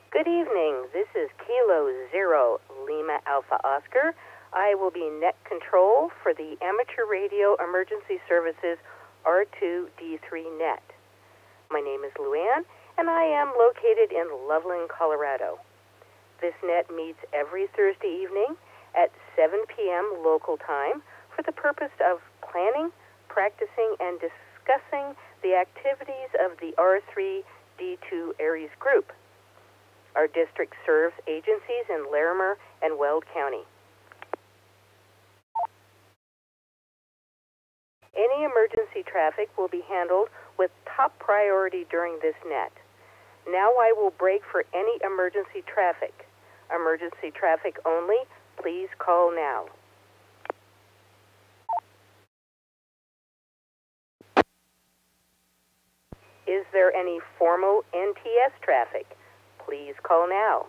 Good evening. This is Kilo Zero Lima Alpha Oscar. I will be net control for the Amateur Radio Emergency Services R3D2 net. My name is Luann, and I am located in Loveland, Colorado. This net meets every Thursday evening at 7 p.m. local time for the purpose of planning, practicing, and discussing the activities of the R3D2 ARES group. Our district serves agencies in Larimer and Weld County. Any emergency traffic will be handled with top priority during this net. Now I will break for any emergency traffic. Emergency traffic only, please call now. Is there any formal NTS traffic? Please call now.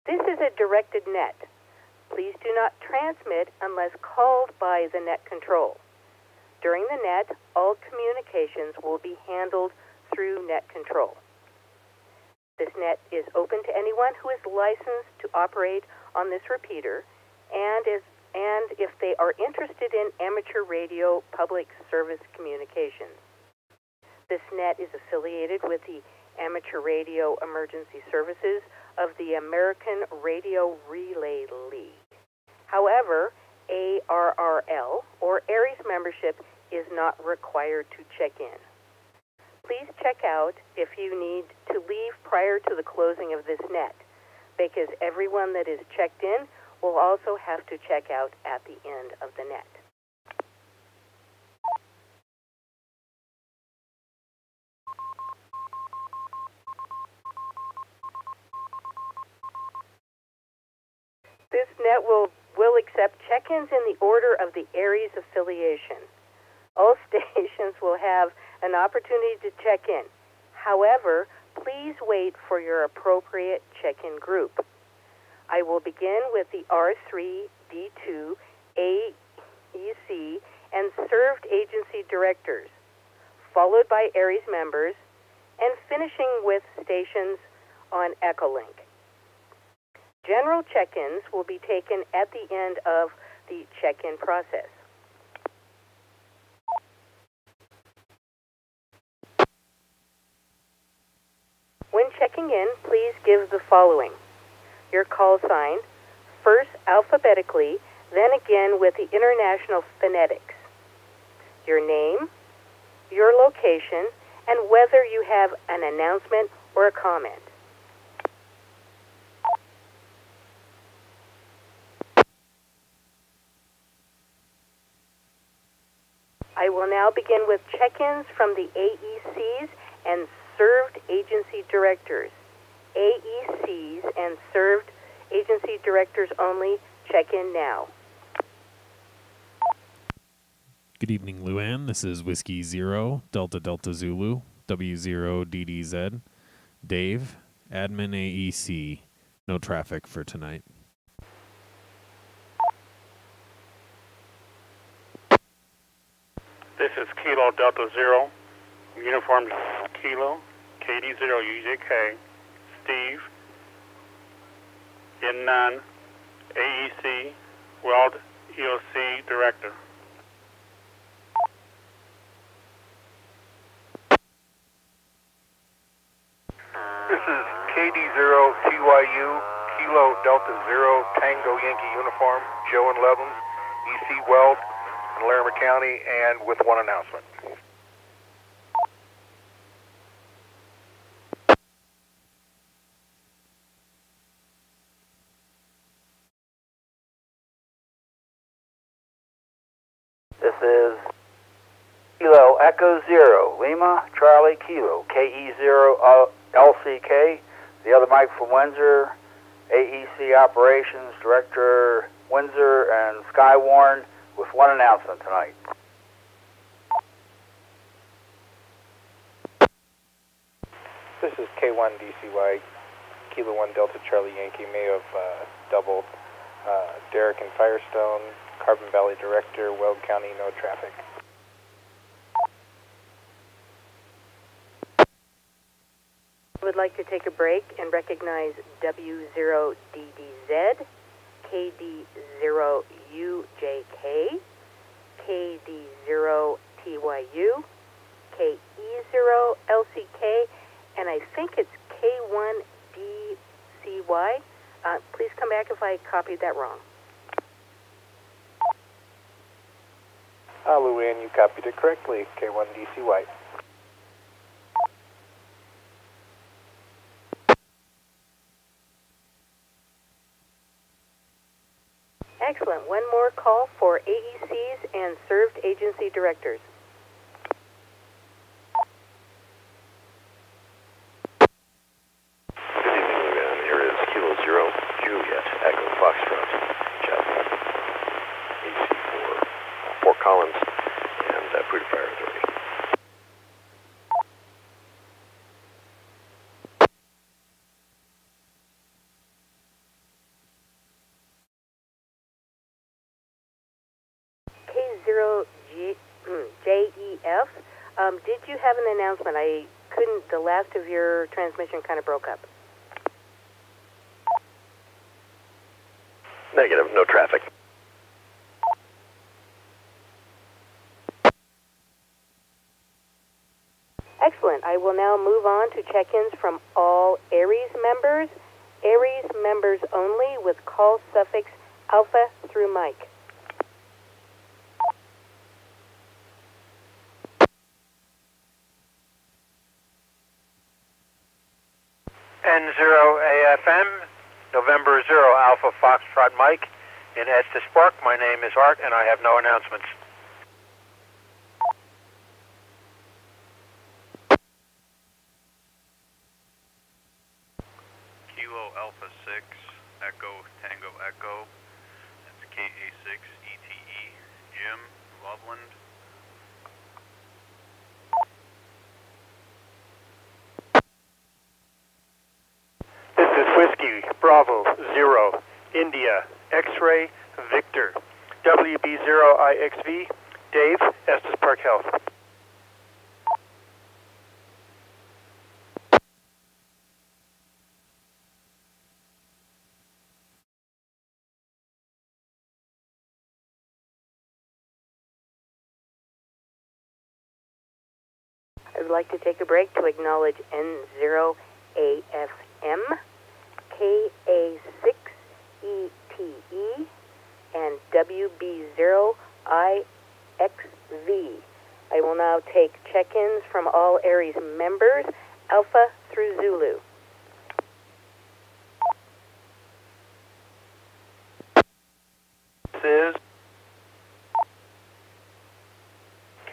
This is a directed net. Please do not transmit unless called by the net control. During the net, all communications will be handled through net control. This net is open to anyone who is licensed to operate on this repeater and if they are interested in amateur radio public service communications. This net is affiliated with the Amateur Radio Emergency Services of the American Radio Relay League. However, ARRL or ARES membership is not required to check in. Please check out if you need to leave prior to the closing of this net, because everyone that is checked in will also have to check out at the end of the net. This net will accept check-ins in the order of the ARES affiliation. All stations will have an opportunity to check in. However, please wait for your appropriate check-in group. I will begin with the R3D2 AEC and served agency directors, followed by ARES members, and finishing with stations on Echolink. General check-ins will be taken at the end of the check-in process. When checking in, please give the following: your call sign, first alphabetically, then again with the international phonetics, your name, your location, and whether you have an announcement or a comment. I will now begin with check-ins from the AECs and served agency directors. AECs and served agency directors only, check in now. Good evening, Luann. This is Whiskey 0, Delta Delta Zulu, W0DDZ. Dave, admin AEC. No traffic for tonight. This is Kilo Delta Zero, Uniform Kilo, KD0UJK, Steve, N9, AEC, Weld EOC Director. This is KD0TYU, Kilo Delta Zero, Tango Yankee Uniform, Joe and Levin, EC Weld, in Larimer County, and with one announcement. This is Kilo Echo Zero, Lima, Charlie, Kilo, KE0 LCK, the other Mike from Windsor, AEC Operations Director Windsor and Skywarn, with one announcement tonight. This is K1DCY, Kilo 1 Delta Charlie Yankee. May have doubled Derek and Firestone, Carbon Valley Director, Weld County, no traffic. I would like to take a break and recognize W0DDZ, KD0UJK, KD0TYU, KE0LCK, and I think it's K1DCY. Please come back if I copied that wrong. Luann, you copied it correctly, K1DCY. Excellent. One more call for AECs and served agency directors. Good evening, Luann. Here is Kilo Zero, Juliet, Echo, Foxtrot, Jeff, AC for Fort Collins, and Food Fire Authority. K0JEF, did you have an announcement? I couldn't, the last of your transmission kind of broke up. Negative, no traffic. Excellent. I will now move on to check-ins from all ARES members. ARES members only with call suffix alpha through Mike. N0AFM, November 0 Alpha Foxtrot Mike. In Estes Park, my name is Art, and I have no announcements. Kilo Alpha 6, Echo Tango Echo. That's KA6 ETE, Jim, Loveland. This is Whiskey Bravo 0, India, X-Ray, Victor, WB0IXV, Dave, Estes Park Health. I would like to take a break to acknowledge N0AFM, KA6ETE, and WB0IXV. I will now take check-ins from all ARES members, Alpha through Zulu. This is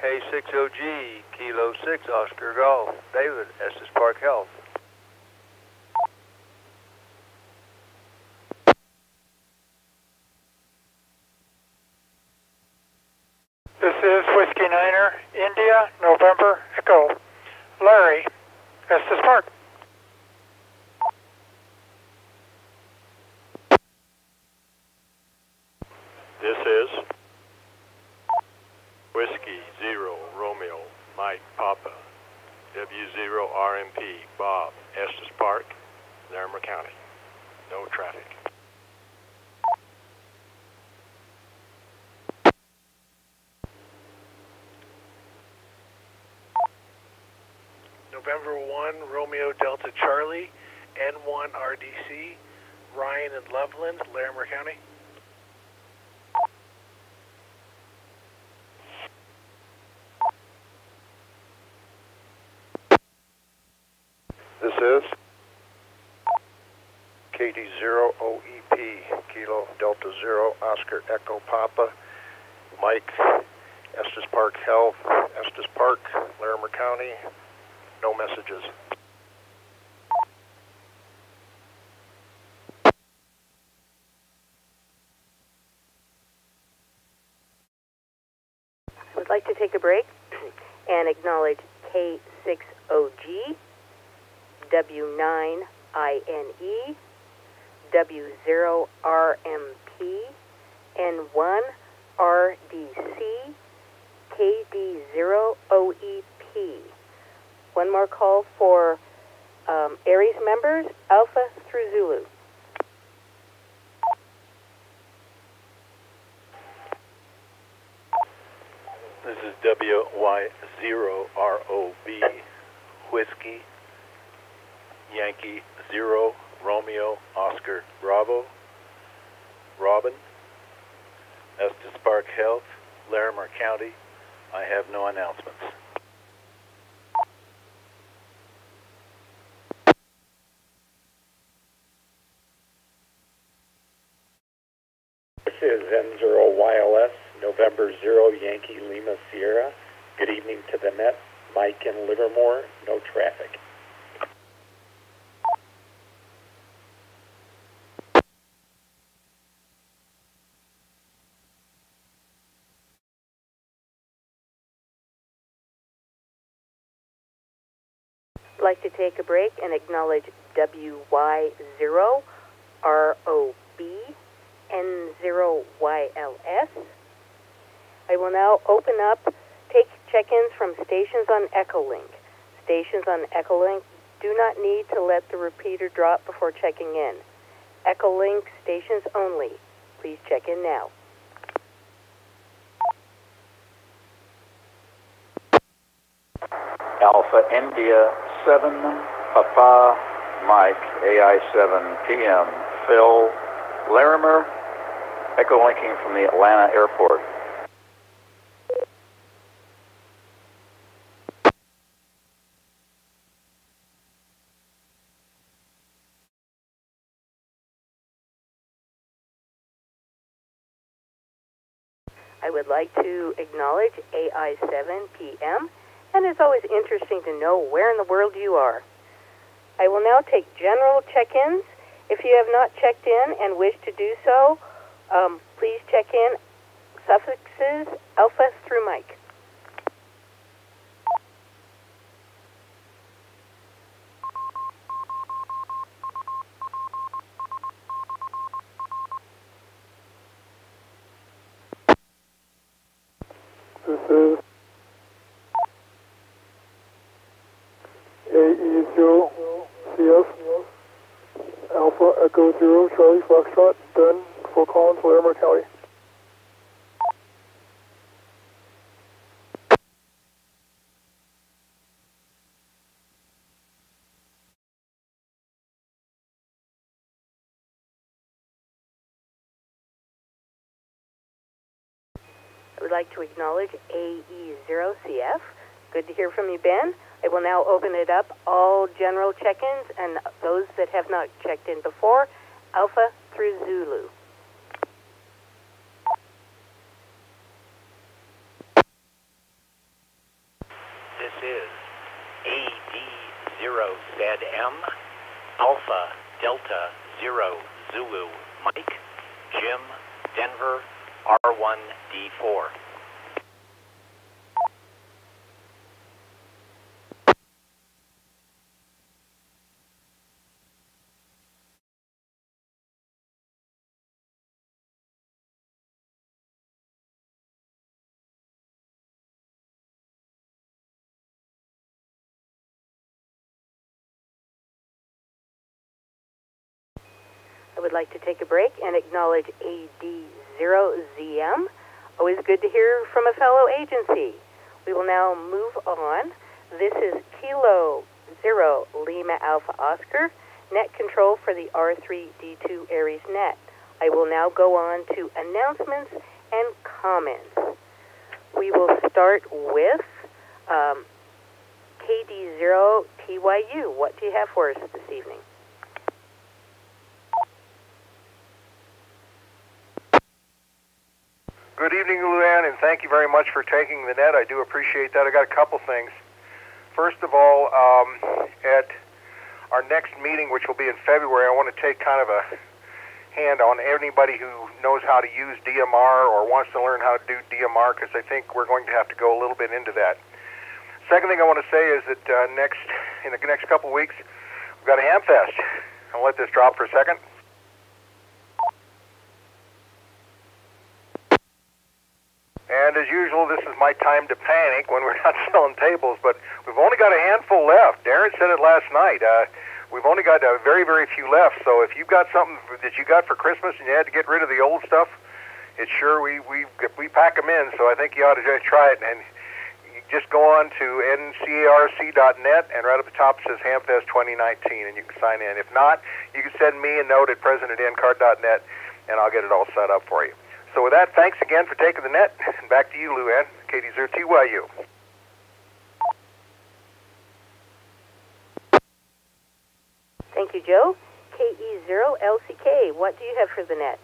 K6OG, Kilo 6, Oscar Golf, David, Estes Park Health. This is Whiskey Niner, India, November, Echo, Larry, Estes Park. This is Whiskey 0 Romeo, Mike Papa, W0 RMP, Bob, Estes Park, Larimer County. No traffic. November 1, Romeo Delta Charlie, N1 RDC, Ryan and Loveland, Larimer County. This is KD0 OEP, Kilo Delta 0, Oscar Echo Papa, Mike, Estes Park Health, Estes Park, Larimer County. No messages. I would like to take a break and acknowledge K6OG, W9INE, W0RMP, N1 more call for ARES members, Alpha through Zulu. This is WY0ROB, Whiskey, Yankee 0, Romeo, Oscar, Bravo, Robin, Estes Park Health, Larimer County. I have no announcements. This is N0YLS, November 0, Yankee Lima Sierra. Good evening to the net. Mike in Livermore, no traffic. I'd like to take a break and acknowledge WY0ROB N0YLS. I will now take check-ins from stations on Echolink. Stations on Echolink do not need to let the repeater drop before checking in. Echolink stations only. Please check in now. Alpha India 7, Papa Mike, AI 7 PM, Phil, Larimer, Echolinking from the Atlanta airport. I would like to acknowledge AI 7 PM, and it's always interesting to know where in the world you are. I will now take general check-ins. If you have not checked in and wish to do so, please check in suffixes Alpha through Mike. This is AE0CF, Alpha Echo 0, Charlie Foxtrot, Ben, Fort Collins, Larimer County. I would like to acknowledge AE0CF. Good to hear from you, Ben. I will now open it up, all general check-ins, and those that have not checked in before, Alpha through Zulu. This is AD0ZM, Alpha Delta 0 Zulu Mike, Jim, Denver, R1D4. I would like to take a break and acknowledge AD0ZM. Always good to hear from a fellow agency. We will now move on. This is Kilo 0 Lima Alpha Oscar, net control for the R3D2 ARES net. I will now go on to announcements and comments. We will start with KD0TYU. What do you have for us this evening? Good evening, Luann, and thank you very much for taking the net. I do appreciate that. I got a couple things. First of all, at our next meeting, which will be in February, I want to take kind of a hand on anybody who knows how to use DMR or wants to learn how to do DMR, because I think we're going to have to go a little bit into that. Second thing I want to say is that in the next couple of weeks, we've got a Ham Fest. I'll let this drop for a second. and as usual, this is my time to panic when we're not selling tables, but we've only got a handful left. Darren said it last night. We've only got very, very few left, so if you've got something that you got for Christmas and you had to get rid of the old stuff, it's sure we pack them in, so I think you ought to just try it. And you just go on to ncarc.net, and right at the top it says Hamfest 2019, and you can sign in. If not, you can send me a note at president@ncar.net, and I'll get it all set up for you. So with that, thanks again for taking the net, and back to you, Luann, KD0TYU. Thank you, Joe. KE0LCK, what do you have for the net?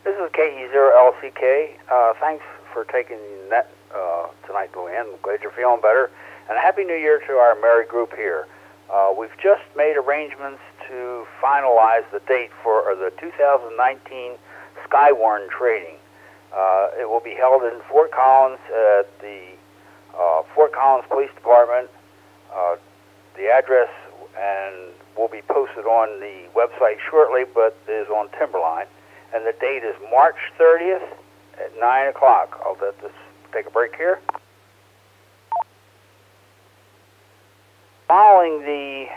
This is KE0LCK. Thanks for taking the net tonight, Luann. I'm glad you're feeling better. And a Happy New Year to our merry group here. We've just made arrangements to finalize the date for the 2019 Skywarn training. It will be held in Fort Collins at the Fort Collins Police Department. The address and will be posted on the website shortly, but is on Timberline. And the date is March 30th at 9 o'clock. I'll let this take a break here. Following the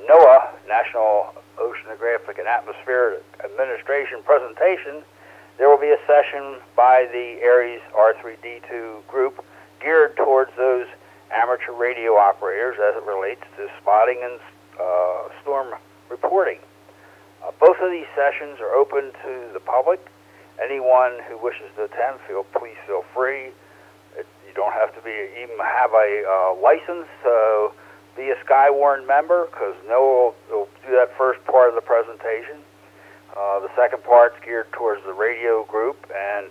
NOAA, National Oceanographic and Atmospheric Administration presentation, there will be a session by the ARES R3D2 group geared towards those amateur radio operators as it relates to spotting and storm reporting. Both of these sessions are open to the public. Anyone who wishes to attend, please feel free. You don't have to even have a license to be a Skywarn member, because NOAA will do that first part of the presentation. The second part's geared towards the radio group, and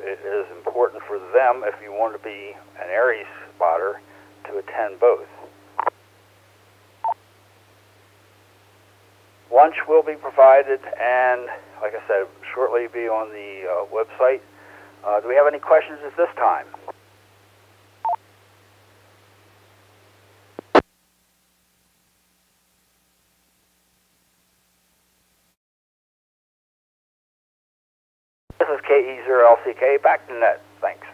it is important for them, if you want to be an ARES spotter, to attend both. Lunch will be provided, and like I said, shortly be on the website. Do we have any questions at this time? This is KE0LCK, back to net. Thanks.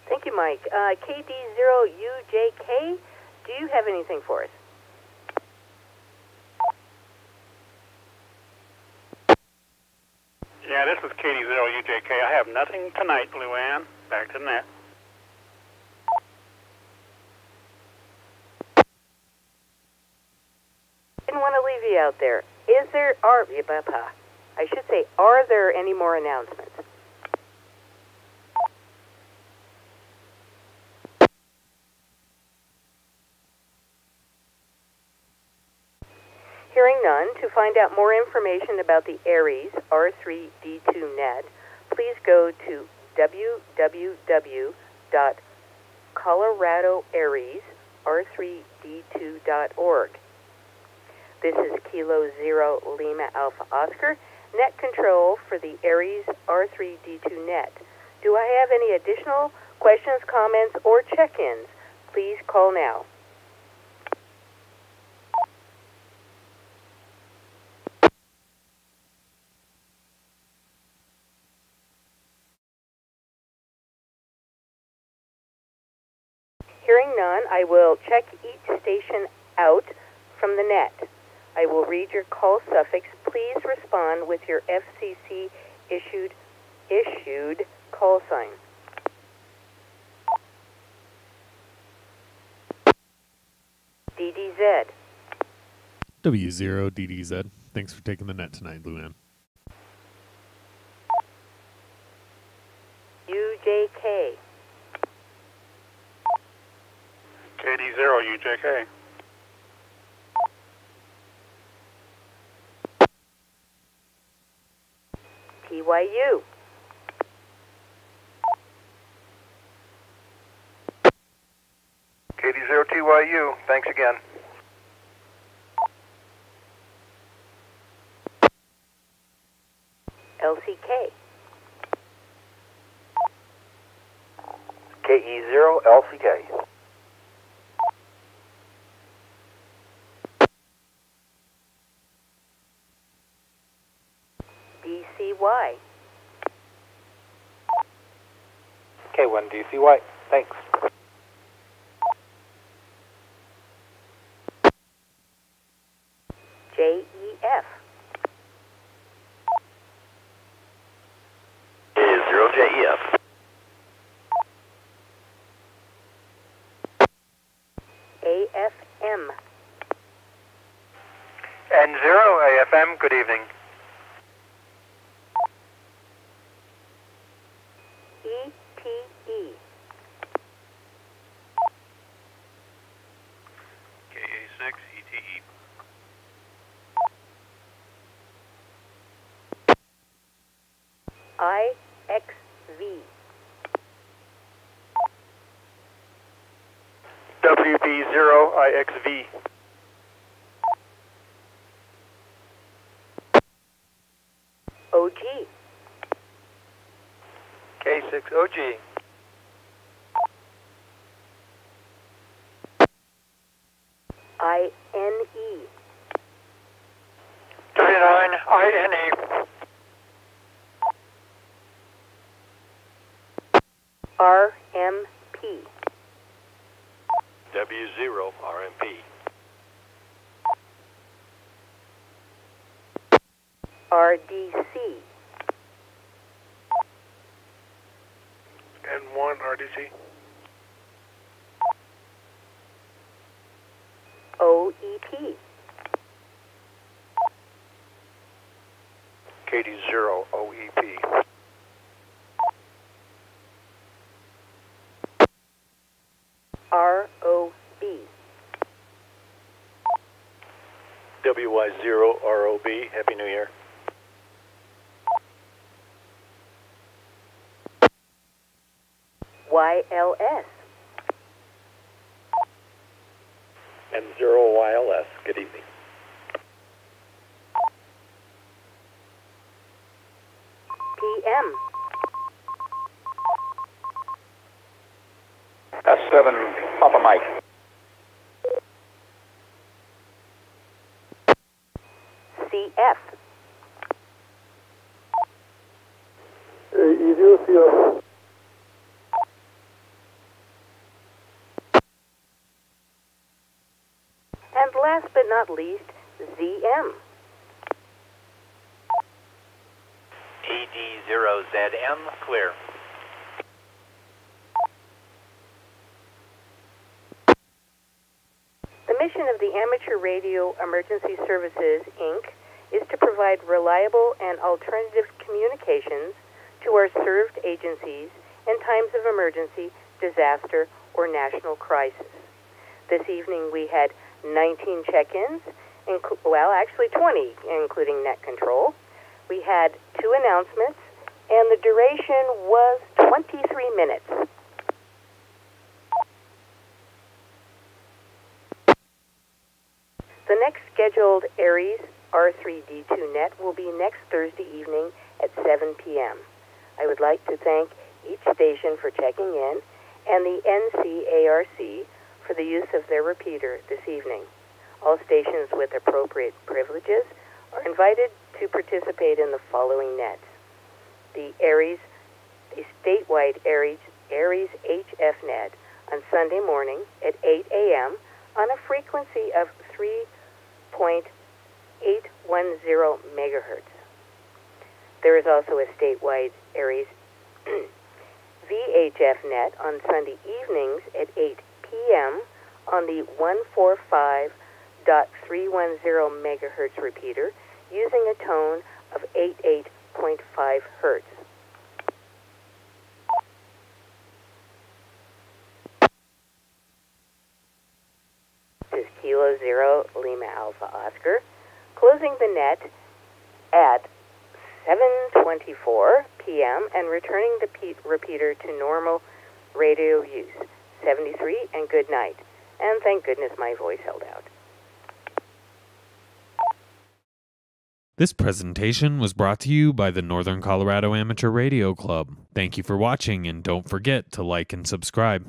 Thank you, Mike. KD0UJK, do you have anything for us? Yeah, this is KD0UJK. I have nothing tonight, Luann. Back to net. Didn't want to leave you out there. Are there any more announcements? Hearing none, to find out more information about the ARES R3D2 net, please go to www.coloradoaresr3d2.org. This is Kilo Zero Lima Alpha Oscar, net control for the ARES R3D2 net. Do I have any additional questions, comments, or check-ins? Please call now. Hearing none, I will check each station out from the net. I will read your call suffix. Please respond with your FCC issued call sign. DDZ. W0DDZ. Thanks for taking the net tonight, Luann. UJK. KD0UJK. TYU. KD0TYU, thanks again. LCK. KE0LCK. DCY. K1DCY. Thanks. JEF. K0JEF. AFM. N0 AFM, good evening. ETE. KA6 ETE. IXV. WB0IXV. OG. K6OG. INE. 39 INE. RMP. W0 RMP. RDC. N1 RDC. OEP. KD0 OEP. ROB. WY0 ROB. Happy New Year. YLS. N0YLS. Good evening. PM. S7 Papa Mike. CF. AE0 CF. And last but not least, ZM. AD0ZM, clear. The mission of the Amateur Radio Emergency Services, Inc. is to provide reliable and alternative communications to our served agencies in times of emergency, disaster, or national crisis. This evening we had 19 check-ins, actually 20, including net control. We had 2 announcements, and the duration was 23 minutes. The next scheduled ARES R3D2 net will be next Thursday evening at 7 p.m. I would like to thank each station for checking in and the NCARC for the use of their repeater this evening. All stations with appropriate privileges are invited to participate in the following nets. The statewide ARES HF net on Sunday morning at 8 a.m. on a frequency of 3.810 megahertz. There is also a statewide ARES VHF net on Sunday evenings at 8 p.m. on the 145.310 megahertz repeater using a tone of 88.5 hertz. This is Kilo Zero Lima Alpha Oscar, closing the net at 7:24 p.m. and returning the repeater to normal radio use. 73 and good night. And thank goodness my voice held out. This presentation was brought to you by the Northern Colorado Amateur Radio Club. Thank you for watching, and don't forget to like and subscribe.